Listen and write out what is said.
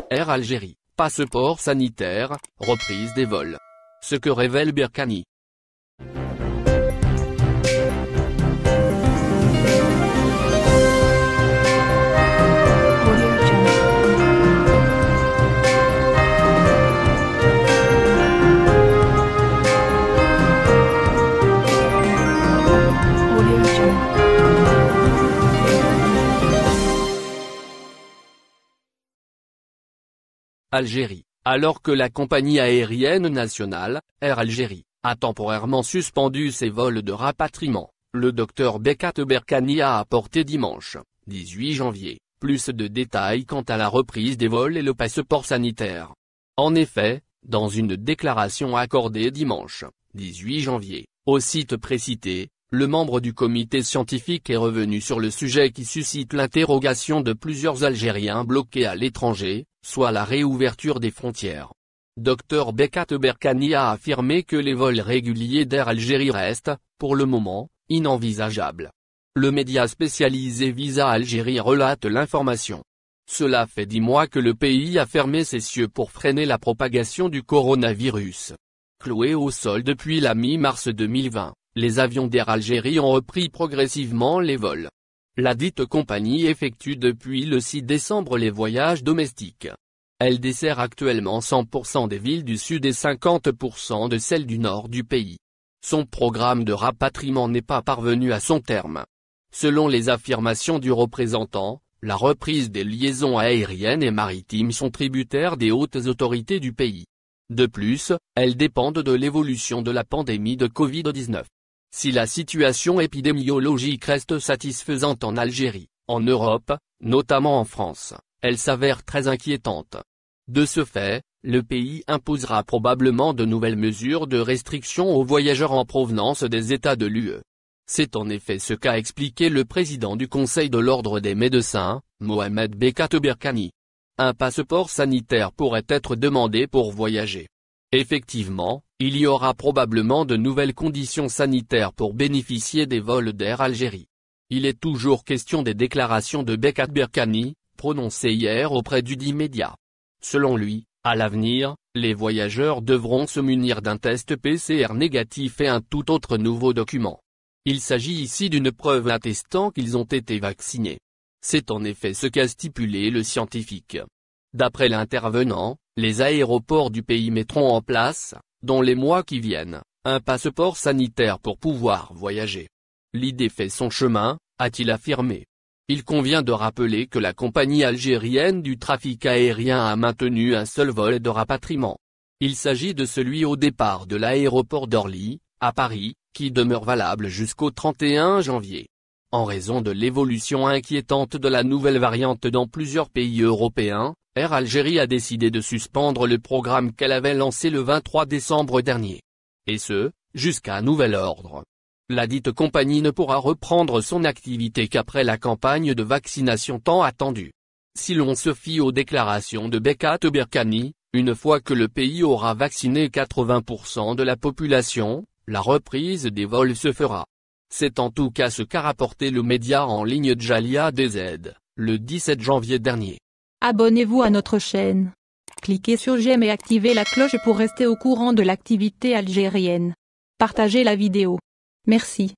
Air Algérie, passeport sanitaire, reprise des vols. Ce que révèle Berkane. Algérie. Alors que la compagnie aérienne nationale, Air Algérie, a temporairement suspendu ses vols de rapatriement, le Dr Bekat Berkane a apporté dimanche, 18 janvier, plus de détails quant à la reprise des vols et le passeport sanitaire. En effet, dans une déclaration accordée dimanche, 18 janvier, au site précité, le membre du comité scientifique est revenu sur le sujet qui suscite l'interrogation de plusieurs Algériens bloqués à l'étranger, soit la réouverture des frontières. Dr Bekat Berkane a affirmé que les vols réguliers d'Air Algérie restent, pour le moment, inenvisageables. Le média spécialisé Visa Algérie relate l'information. Cela fait 10 mois que le pays a fermé ses cieux pour freiner la propagation du coronavirus. Cloués au sol depuis la mi-mars 2020. Les avions d'Air Algérie ont repris progressivement les vols. La dite compagnie effectue depuis le 6 décembre les voyages domestiques. Elle dessert actuellement 100% des villes du sud et 50% de celles du nord du pays. Son programme de rapatriement n'est pas parvenu à son terme. Selon les affirmations du représentant, la reprise des liaisons aériennes et maritimes sont tributaires des hautes autorités du pays. De plus, elles dépendent de l'évolution de la pandémie de Covid-19. Si la situation épidémiologique reste satisfaisante en Algérie, en Europe, notamment en France, elle s'avère très inquiétante. De ce fait, le pays imposera probablement de nouvelles mesures de restriction aux voyageurs en provenance des États de l'UE. C'est en effet ce qu'a expliqué le président du Conseil de l'Ordre des médecins, Mohamed Bekat Berkane. Un passeport sanitaire pourrait être demandé pour voyager. Effectivement, il y aura probablement de nouvelles conditions sanitaires pour bénéficier des vols d'Air Algérie. Il est toujours question des déclarations de Bekat Berkane, prononcées hier auprès du dit média. Selon lui, à l'avenir, les voyageurs devront se munir d'un test PCR négatif et un tout autre nouveau document. Il s'agit ici d'une preuve attestant qu'ils ont été vaccinés. C'est en effet ce qu'a stipulé le scientifique. D'après l'intervenant, les aéroports du pays mettront en place, dans les mois qui viennent, un passeport sanitaire pour pouvoir voyager. L'idée fait son chemin, a-t-il affirmé. Il convient de rappeler que la compagnie algérienne du trafic aérien a maintenu un seul vol de rapatriement. Il s'agit de celui au départ de l'aéroport d'Orly, à Paris, qui demeure valable jusqu'au 31 janvier. En raison de l'évolution inquiétante de la nouvelle variante dans plusieurs pays européens, Air Algérie a décidé de suspendre le programme qu'elle avait lancé le 23 décembre dernier. Et ce, jusqu'à nouvel ordre. La dite compagnie ne pourra reprendre son activité qu'après la campagne de vaccination tant attendue. Si l'on se fie aux déclarations de Bekat Berkane, une fois que le pays aura vacciné 80% de la population, la reprise des vols se fera. C'est en tout cas ce qu'a rapporté le média en ligne Djalia DZ, le 17 janvier dernier. Abonnez-vous à notre chaîne. Cliquez sur j'aime et activez la cloche pour rester au courant de l'activité algérienne. Partagez la vidéo. Merci.